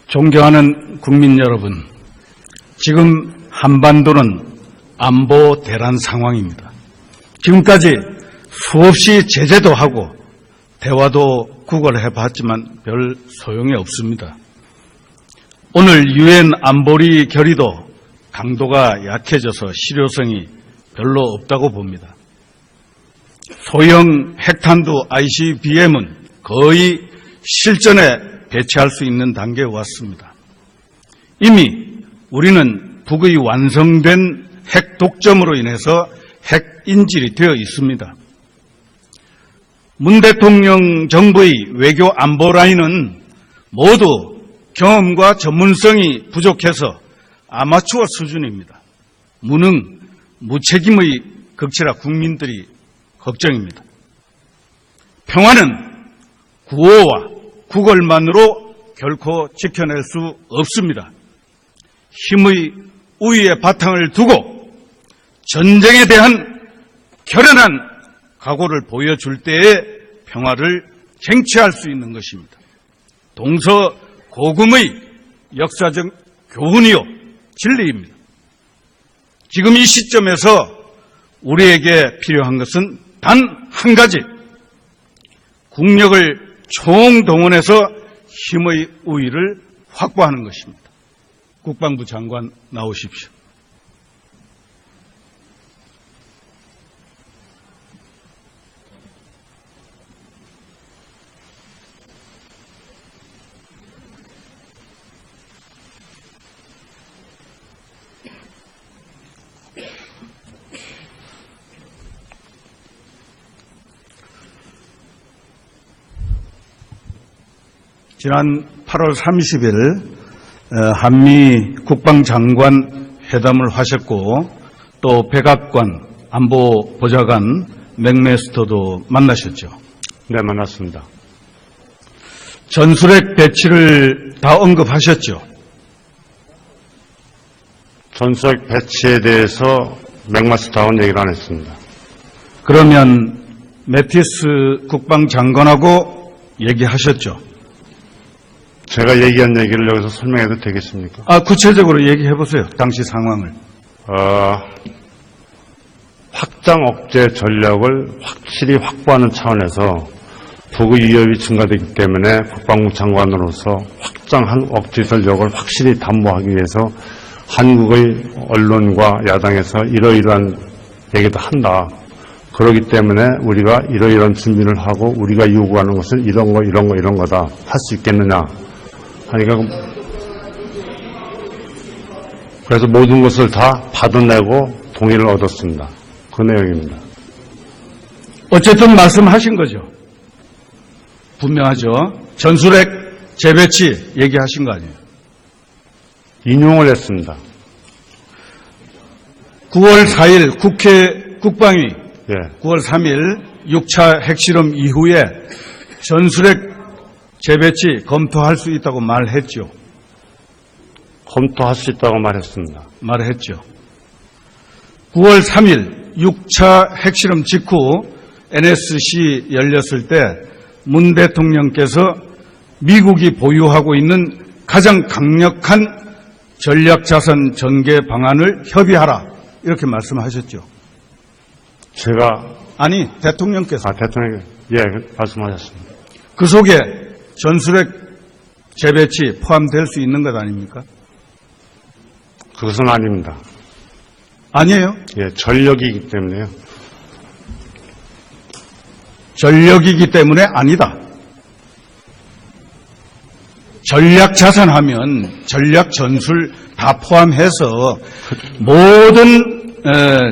존경하는 국민 여러분, 지금 한반도는 안보 대란 상황입니다. 지금까지 수없이 제재도 하고 대화도 구걸해봤지만 별 소용이 없습니다. 오늘 유엔 안보리 결의도 강도가 약해져서 실효성이 별로 없다고 봅니다. 소형 핵탄두 ICBM은 거의 실전에 배치할 수 있는 단계에 왔습니다. 이미 우리는 북의 완성된 핵 독점으로 인해서 핵 인질이 되어 있습니다. 문 대통령 정부의 외교 안보 라인은 모두 경험과 전문성이 부족해서 아마추어 수준입니다. 무능, 무책임의 극치라 국민들이 걱정입니다. 평화는 구호와 구걸만으로 결코 지켜낼 수 없습니다. 힘의 우위에 바탕을 두고 전쟁에 대한 결연한 각오를 보여줄 때에 평화를 쟁취할 수 있는 것입니다. 동서고금의 역사적 교훈이요 진리입니다. 지금 이 시점에서 우리에게 필요한 것은 단 한 가지, 국력을 총동원해서 힘의 우위를 확보하는 것입니다. 국방부 장관 나오십시오. 지난 8월 30일 한미 국방장관 회담을 하셨고 또 백악관 안보보좌관 맥메스터도 만나셨죠? 네, 만났습니다. 전술핵 배치를 다 언급하셨죠? 전술핵 배치에 대해서 맥마스터하고는 얘기를 안 했습니다. 그러면 매티스 국방장관하고 얘기하셨죠? 제가 얘기한 얘기를 여기서 설명해도 되겠습니까? 구체적으로 얘기해보세요. 당시 상황을. 확장 억제 전략을 확실히 확보하는 차원에서 북의 위협이 증가되기 때문에 국방부 장관으로서 확장 억제 전력을 확실히 담보하기 위해서 한국의 언론과 야당에서 이러이러한 얘기도 한다. 그렇기 때문에 우리가 이러이러한 준비를 하고 우리가 요구하는 것은 이런 거다. 할 수 있겠느냐. 하니까 그래서 모든 것을 다 받아내고 동의를 얻었습니다. 그 내용입니다. 어쨌든 말씀하신 거죠. 분명하죠. 전술핵 재배치 얘기하신 거 아니에요. 인용을 했습니다. 9월 4일 국회 국방위, 예. 9월 3일 6차 핵실험 이후에 전술핵 재배치 검토할 수 있다고 말했죠. 검토할 수 있다고 말했습니다. 말했죠. 9월 3일 6차 핵실험 직후 NSC 열렸을 때 문 대통령께서 미국이 보유하고 있는 가장 강력한 전략자산 전개 방안을 협의하라 이렇게 말씀하셨죠. 제가 아니 대통령께서 대통령이 말씀하셨습니다. 그 속에 전술핵 재배치 포함될 수 있는 것 아닙니까? 그것은 아닙니다. 아니에요. 전력이기 때문에요. 전력이기 때문에 아니다. 전략 자산하면 전략 전술 다 포함해서 모든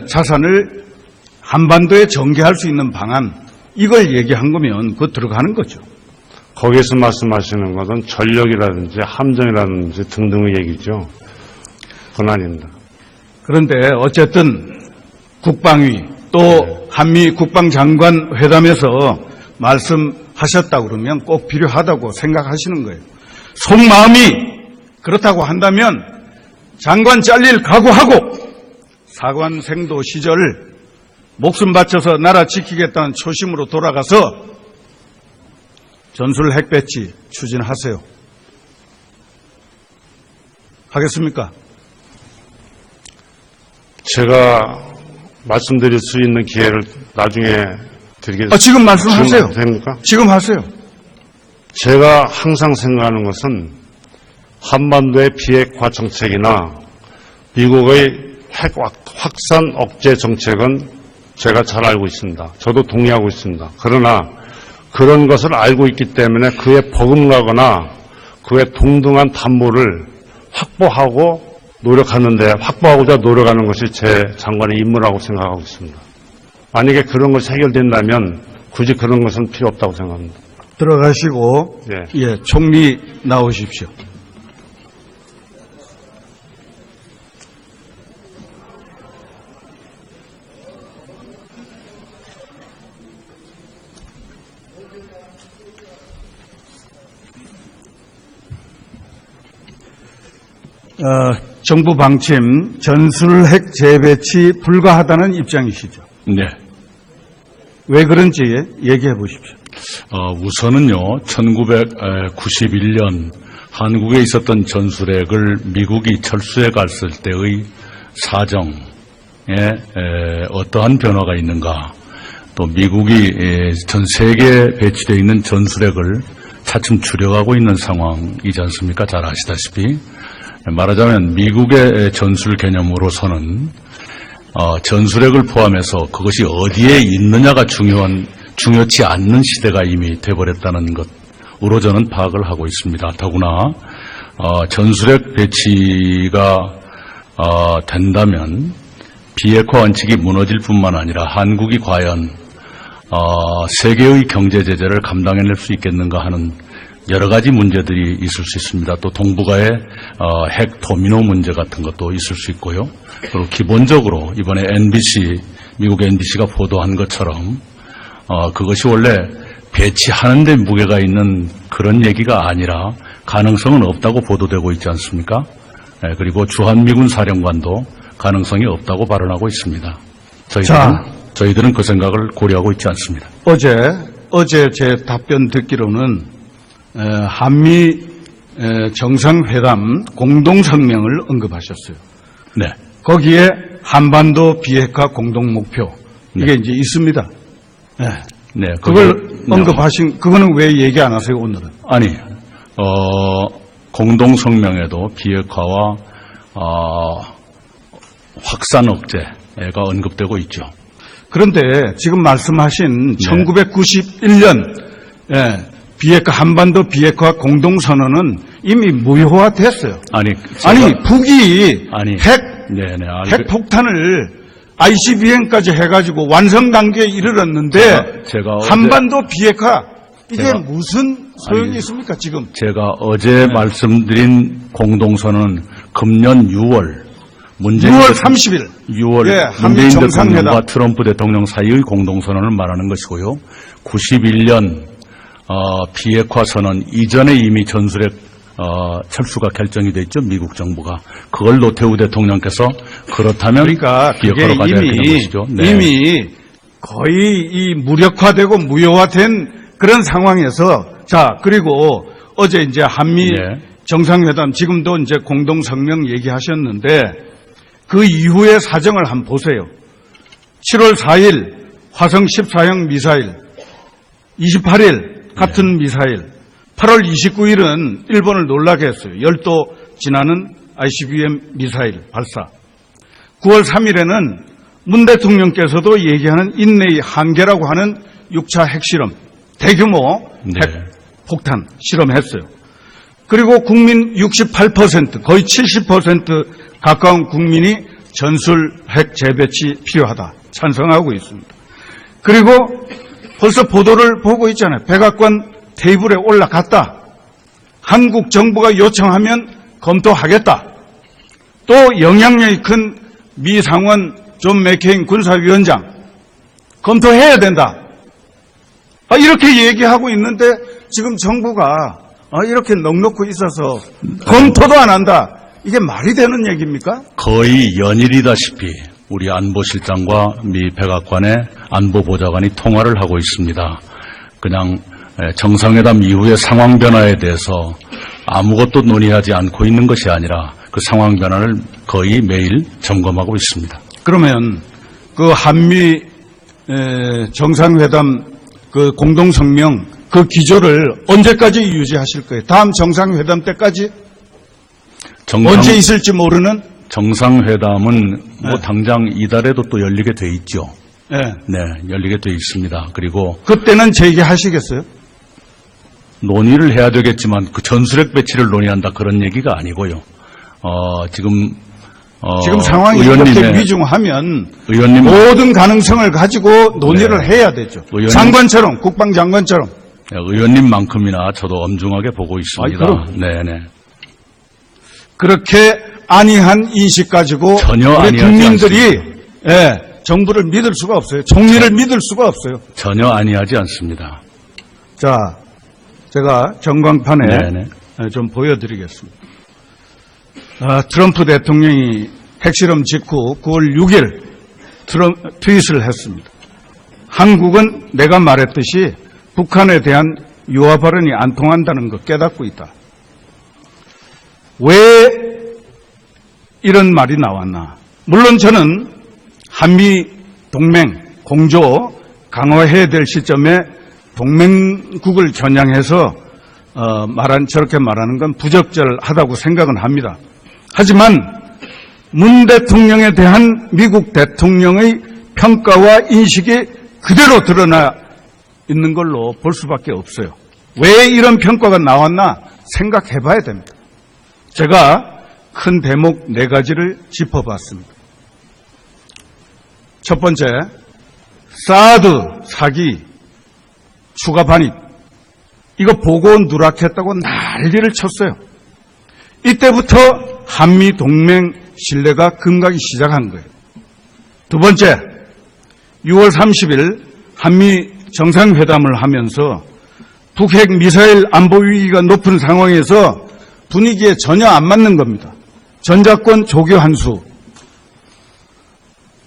자산을 한반도에 전개할 수 있는 방안 이걸 얘기한 거면 그거 들어가는 거죠. 거기에서 말씀하시는 것은 전력이라든지 함정이라든지 등등의 얘기죠. 그건 아닙니다. 그런데 어쨌든 국방위 또 한미 국방장관 회담에서 말씀하셨다고 그러면 꼭 필요하다고 생각하시는 거예요. 속마음이 그렇다고 한다면 장관 잘릴 각오하고 사관생도 시절 목숨 바쳐서 나라 지키겠다는 초심으로 돌아가서 전술 핵 배치 추진하세요. 하겠습니까? 제가 말씀드릴 수 있는 기회를 나중에 드리겠습니다. 지금 말씀하세요. 됩니까? 지금 하세요. 제가 항상 생각하는 것은 한반도의 비핵화 정책이나 미국의 핵 확산 억제 정책은 제가 잘 알고 있습니다. 저도 동의하고 있습니다. 그러나 그런 것을 알고 있기 때문에 그에 버금가거나 그에 동등한 담보를 확보하고자 노력하는 것이 제 장관의 임무라고 생각하고 있습니다. 만약에 그런 것이 해결된다면 굳이 그런 것은 필요 없다고 생각합니다. 들어가시고 예. 총리 나오십시오. 정부 방침 전술핵 재배치 불가하다는 입장이시죠. 네. 왜 그런지 얘기해 보십시오. 우선은요, 1991년 한국에 있었던 전술핵을 미국이 철수해 갔을 때의 사정에 어떠한 변화가 있는가, 또 미국이 전 세계에 배치되어 있는 전술핵을 차츰 줄여가고 있는 상황이지 않습니까? 잘 아시다시피. 말하자면 미국의 전술 개념으로서는 전술핵을 포함해서 그것이 어디에 있느냐가 중요치 않는 시대가 이미 돼버렸다는 것으로 저는 파악을 하고 있습니다. 더구나 전술핵 배치가 된다면 비핵화 원칙이 무너질 뿐만 아니라 한국이 과연 세계의 경제 제재를 감당해낼 수 있겠는가 하는 여러 가지 문제들이 있을 수 있습니다. 또 동북아의 핵 도미노 문제 같은 것도 있을 수 있고요. 그리고 기본적으로 이번에 미국 NBC가 보도한 것처럼 그것이 원래 배치하는 데 무게가 있는 그런 얘기가 아니라 가능성은 없다고 보도되고 있지 않습니까? 그리고 주한미군 사령관도 가능성이 없다고 발언하고 있습니다. 저희들은 그 생각을 고려하고 있지 않습니다. 어제 제 답변 듣기로는 한미 정상회담 공동성명을 언급하셨어요. 네. 거기에 한반도 비핵화 공동 목표 이게 이제 있습니다. 네. 그걸 언급하신 그거는 왜 얘기 안 하세요 오늘은? 아니, 공동성명에도 비핵화와 확산 억제가 언급되고 있죠. 그런데 지금 말씀하신 1991년 한반도 비핵화 공동선언은 이미 무효화됐어요. 아니, 북이 핵 폭탄을 ICBM까지 해가지고 완성 단계에 이르렀는데 제가 한반도 비핵화 이게 무슨 소용이 있습니까 지금? 제가 어제 말씀드린 공동선언은 금년 6월 30일 문재인 대통령과 트럼프 대통령 사이의 공동선언을 말하는 것이고요. 91년 비핵화 선언 이전에 이미 전술핵 철수가 결정이 됐죠. 미국 정부가. 그걸 노태우 대통령께서 그렇다면 그러니까 비핵화로 가야 되는 것이죠. 네. 이미 거의 이 무력화되고 무효화된 그런 상황에서 그리고 어제 이제 한미 정상회담 지금도 이제 공동성명 얘기하셨는데 그 이후의 사정을 한번 보세요. 7월 4일 화성 14형 미사일, 28일 같은 미사일, 8월 29일은 일본을 놀라게 했어요. 열도 지나는 ICBM 미사일 발사. 9월 3일에는 문 대통령께서도 얘기하는 인내의 한계라고 하는 6차 핵실험, 대규모 핵폭탄 실험했어요. 그리고 국민 68%, 거의 70% 가까운 국민이 전술 핵 재배치 필요하다 찬성하고 있습니다. 그리고 벌써 보도를 보고 있잖아요. 백악관 테이블에 올라갔다. 한국 정부가 요청하면 검토하겠다. 또 영향력이 큰 미 상원 존 맥케인 군사위원장 검토해야 된다. 이렇게 얘기하고 있는데 지금 정부가 이렇게 넋놓고 있어서 검토도 안 한다. 이게 말이 되는 얘기입니까? 거의 연일이다시피 우리 안보실장과 미 백악관의 안보보좌관이 통화를 하고 있습니다. 그냥 정상회담 이후의 상황 변화에 대해서 아무것도 논의하지 않고 있는 것이 아니라 그 상황 변화를 거의 매일 점검하고 있습니다. 그러면 그 한미 정상회담 그 공동성명 그 기조를 언제까지 유지하실 거예요? 다음 정상회담 때까지? 언제 있을지 모르는? 정상회담은 뭐 네. 당장 이달에도 또 열리게 돼 있죠. 네. 네, 열리게 돼 있습니다. 그리고 그때는 제기하시겠어요? 논의를 해야 되겠지만 그 전술핵 배치를 논의한다 그런 얘기가 아니고요. 지금 상황이 이렇게 위중하면 모든 가능성을 가지고 논의를 네. 해야 되죠. 장관처럼, 국방장관처럼. 네, 의원님만큼이나 저도 엄중하게 보고 있습니다. 그럼. 네네. 그렇게 안이한 인식 가지고 전혀 우리 아니하지 국민들이 정부를 믿을 수가 없어요. 총리를 믿을 수가 없어요. 전혀 아니하지 않습니다. 자, 제가 전광판에 네네. 좀 보여드리겠습니다. 트럼프 대통령이 핵실험 직후 9월 6일 트윗을 했습니다. 한국은 내가 말했듯이 북한에 대한 유화 발언이 안 통한다는 거 깨닫고 있다. 왜 이런 말이 나왔나? 물론 저는 한미 동맹 공조 강화해야 될 시점에 동맹국을 겨냥해서 저렇게 말하는 건 부적절하다고 생각은 합니다. 하지만 문 대통령에 대한 미국 대통령의 평가와 인식이 그대로 드러나 있는 걸로 볼 수밖에 없어요. 왜 이런 평가가 나왔나 생각해 봐야 됩니다. 제가 큰 대목 4가지를 짚어봤습니다. 첫 번째, 사드 사기 추가 반입 이거 보고 누락했다고 난리를 쳤어요. 이때부터 한미 동맹 신뢰가 금가기 시작한 거예요. 두 번째, 6월 30일 한미 정상회담을 하면서 북핵 미사일 안보 위기가 높은 상황에서 분위기에 전혀 안 맞는 겁니다. 전자권 조교 한수.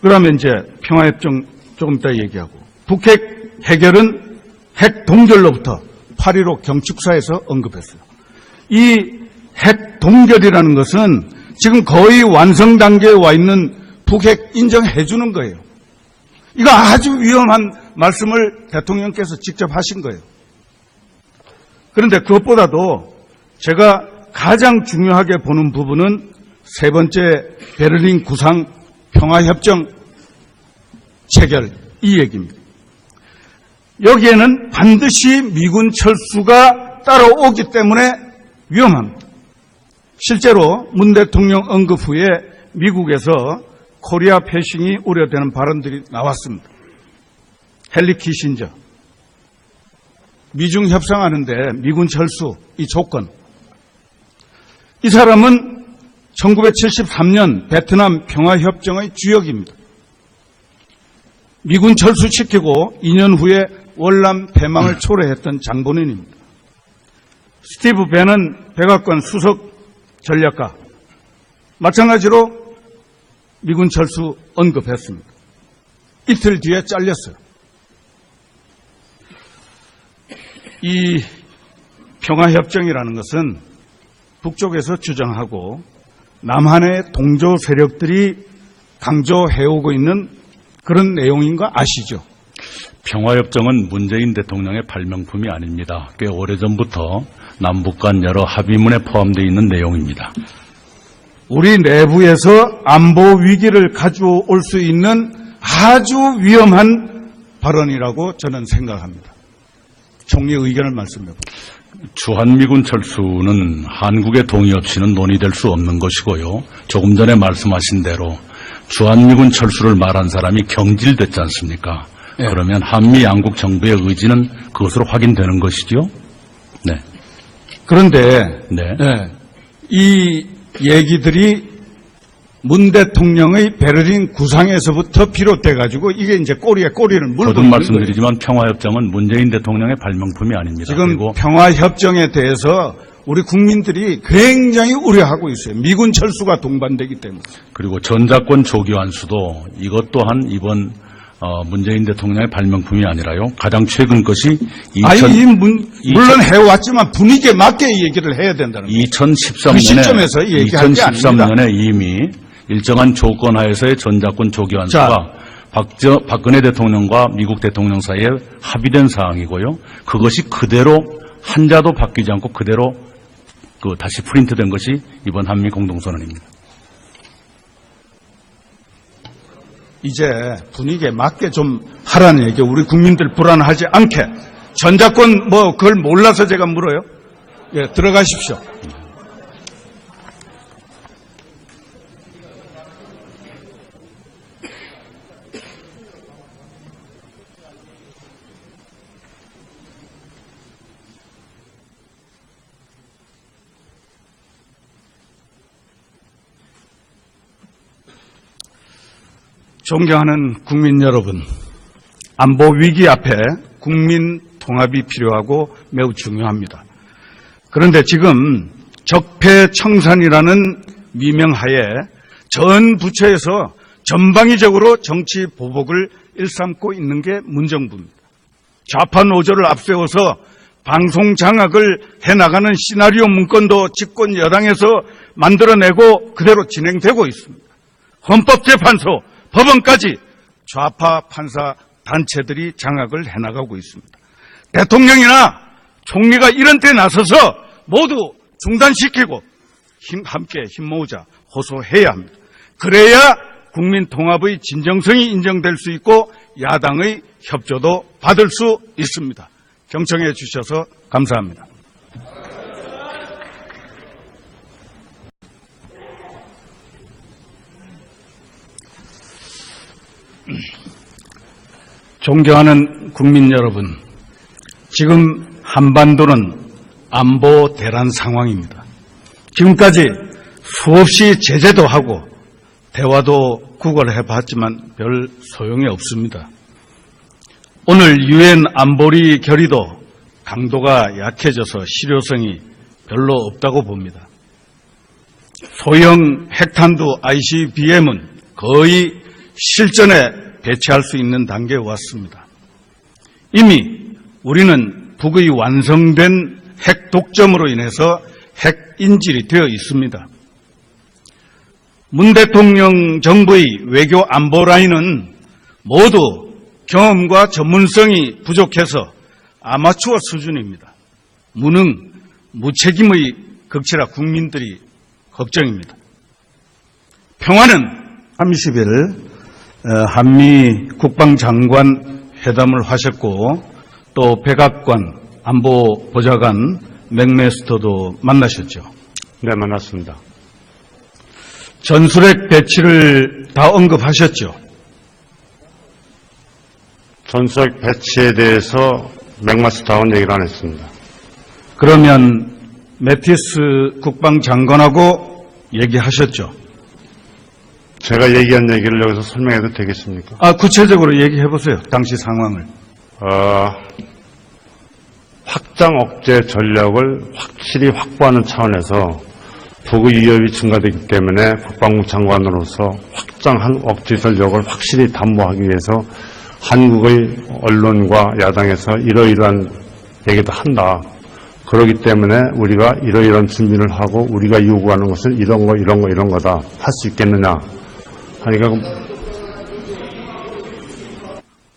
그러면 이제 평화협정 조금 이따 얘기하고 북핵 해결은 핵 동결로부터 8.15 경축사에서 언급했어요. 이 핵 동결이라는 것은 지금 거의 완성 단계에 와 있는 북핵 인정해 주는 거예요. 이거 아주 위험한 말씀을 대통령께서 직접 하신 거예요. 그런데 그것보다도 제가 가장 중요하게 보는 부분은 세 번째 베를린 구상 평화협정 체결 이 얘기입니다. 여기에는 반드시 미군 철수가 따라오기 때문에 위험합니다. 실제로 문 대통령 언급 후에 미국에서 코리아 패싱이 우려되는 발언들이 나왔습니다. 헨리 키신저, 미중 협상하는데 미군 철수 이 조건. 이 사람은 1973년 베트남 평화협정의 주역입니다. 미군 철수시키고 2년 후에 월남 패망을 초래했던 장본인입니다. 스티브 벤은 백악관 수석 전략가, 마찬가지로 미군 철수 언급했습니다. 이틀 뒤에 잘렸어요. 이 평화협정이라는 것은 북쪽에서 주장하고 남한의 동조 세력들이 강조해오고 있는 그런 내용인 거 아시죠? 평화협정은 문재인 대통령의 발명품이 아닙니다. 꽤 오래전부터 남북 간 여러 합의문에 포함되어 있는 내용입니다. 우리 내부에서 안보 위기를 가져올 수 있는 아주 위험한 발언이라고 저는 생각합니다. 총리의 의견을 말씀해봅니다. 주한미군 철수는 한국의 동의 없이는 논의될 수 없는 것이고요. 조금 전에 말씀하신 대로 주한미군 철수를 말한 사람이 경질됐지 않습니까? 네. 그러면 한미 양국 정부의 의지는 그것으로 확인되는 것이죠. 네. 그런데 이 얘기들이 문 대통령의 베를린 구상에서부터 비롯돼가지고 이게 이제 꼬리에 꼬리를 물고 거듭 말씀드리지만 평화협정은 문재인 대통령의 발명품이 아닙니다. 지금 그리고 평화협정에 대해서 우리 국민들이 굉장히 우려하고 있어요. 미군 철수가 동반되기 때문에. 그리고 전자권 조교 한수도 이것 또한 이번 문재인 대통령의 발명품이 아니라요. 가장 최근 것이 물론 해왔지만 분위기에 맞게 얘기를 해야 된다는 거예요. 2013년에 그 시점에서 얘기할 게 아닙니다. 2013년에 이미 일정한 조건 하에서의 전작권 조기환수가 박근혜 대통령과 미국 대통령 사이에 합의된 사항이고요. 그것이 그대로 한자도 바뀌지 않고 그대로 다시 프린트된 것이 이번 한미 공동선언입니다. 이제 분위기에 맞게 좀 하라는 얘기. 우리 국민들 불안하지 않게. 전작권 그걸 몰라서 제가 물어요. 예, 들어가십시오. 존경하는 국민 여러분, 안보 위기 앞에 국민 통합이 필요하고 매우 중요합니다. 그런데 지금 적폐청산이라는 미명하에 전 부처에서 전방위적으로 정치 보복을 일삼고 있는 게 문정부입니다. 좌파 노조를 앞세워서 방송 장악을 해나가는 시나리오 문건도 집권 여당에서 만들어내고 그대로 진행되고 있습니다. 헌법재판소, 법원까지 좌파 판사 단체들이 장악을 해나가고 있습니다. 대통령이나 총리가 이런 때 나서서 모두 중단시키고 함께 힘 모으자 호소해야 합니다. 그래야 국민 통합의 진정성이 인정될 수 있고 야당의 협조도 받을 수 있습니다. 경청해 주셔서 감사합니다. 존경하는 국민 여러분, 지금 한반도는 안보 대란 상황입니다. 지금까지 수없이 제재도 하고 대화도 구걸해봤지만 별 소용이 없습니다. 오늘 유엔 안보리 결의도 강도가 약해져서 실효성이 별로 없다고 봅니다. 소형 핵탄두 ICBM은 거의 실전에 배치할 수 있는 단계에 왔습니다. 이미 우리는 북의 완성된 핵 독점으로 인해서 핵 인질이 되어 있습니다. 문 대통령 정부의 외교 안보 라인은 모두 경험과 전문성이 부족해서 아마추어 수준입니다. 무능, 무책임의 극치라 국민들이 걱정입니다. 평화는 30일 한미 국방장관 회담을 하셨고 또 백악관 안보보좌관 맥메스터도 만나셨죠. 네, 만났습니다. 전술핵 배치를 다 언급하셨죠. 전술핵 배치에 대해서 맥마스터하고는 얘기를 안 했습니다. 그러면 매티스 국방장관하고 얘기하셨죠. 제가 얘기한 얘기를 여기서 설명해도 되겠습니까? 구체적으로 얘기해 보세요. 당시 상황을. 확장 억제 전략을 확실히 확보하는 차원에서 북의 위협이 증가되기 때문에 국방부 장관으로서 확장한 억제 전력을 확실히 담보하기 위해서 한국의 언론과 야당에서 이러이러한 얘기도 한다. 그렇기 때문에 우리가 이러이러한 준비를 하고 우리가 요구하는 것은 이런 거다. 할 수 있겠느냐. 하니까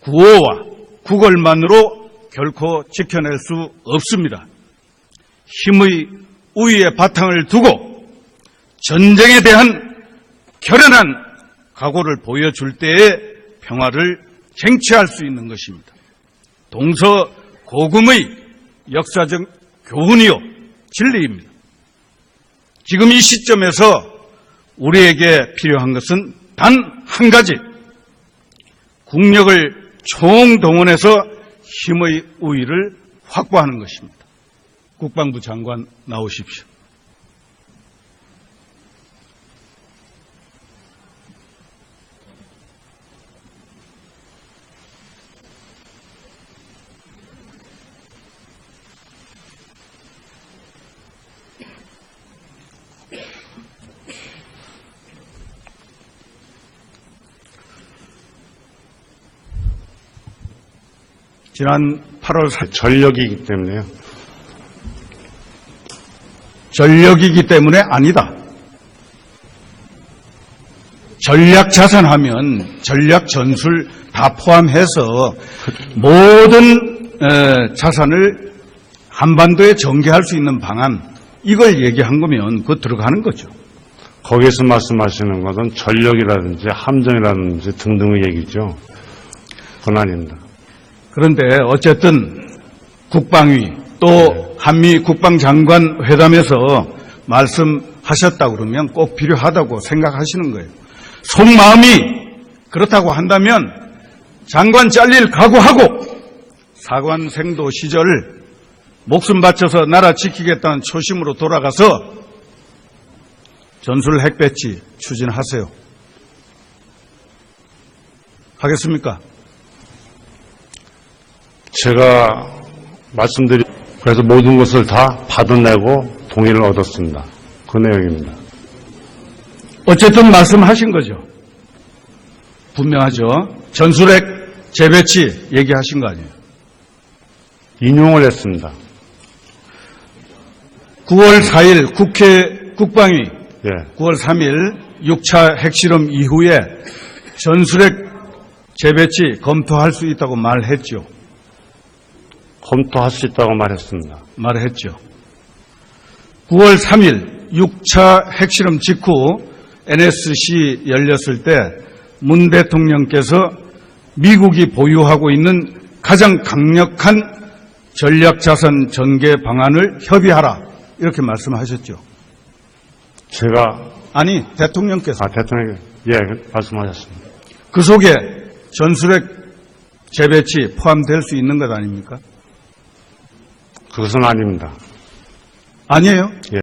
구호와 구걸만으로 결코 지켜낼 수 없습니다. 힘의 우위에 바탕을 두고 전쟁에 대한 결연한 각오를 보여줄 때에 평화를 쟁취할 수 있는 것입니다. 동서고금의 역사적 교훈이요 진리입니다. 지금 이 시점에서 우리에게 필요한 것은 단 한 가지, 국력을 총동원해서 힘의 우위를 확보하는 것입니다. 국방부 장관 나오십시오. 지난 8월 4일 전력이기 때문에요. 전력이기 때문에 아니다. 전략 자산하면 전략 전술 다 포함해서 모든 자산을 한반도에 전개할 수 있는 방안, 이걸 얘기한 거면 그거 들어가는 거죠. 거기서 말씀하시는 것은 전력이라든지 함정이라든지 등등의 얘기죠. 그건 아닙니다. 그런데 어쨌든 국방위 또 한미 국방장관 회담에서 말씀하셨다 그러면 꼭 필요하다고 생각하시는 거예요. 속마음이 그렇다고 한다면 장관 잘릴 각오하고 사관생도 시절 목숨 바쳐서 나라 지키겠다는 초심으로 돌아가서 전술 핵배치 추진하세요. 하겠습니까? 제가 그래서 모든 것을 다 받아내고 동의를 얻었습니다. 그 내용입니다. 어쨌든 말씀하신 거죠. 분명하죠. 전술핵 재배치 얘기하신 거 아니에요. 인용을 했습니다. 9월 4일 국회 국방위 예. 9월 3일 6차 핵실험 이후에 전술핵 재배치 검토할 수 있다고 말했죠. 검토할 수 있다고 말했습니다. 말했죠. 9월 3일 6차 핵실험 직후 NSC 열렸을 때 문 대통령께서 미국이 보유하고 있는 가장 강력한 전략자산 전개 방안을 협의하라 이렇게 말씀하셨죠. 제가 아니 대통령께서 대통령이 말씀하셨습니다. 그 속에 전술핵 재배치 포함될 수 있는 것 아닙니까? 그것은 아닙니다. 아니에요. 예.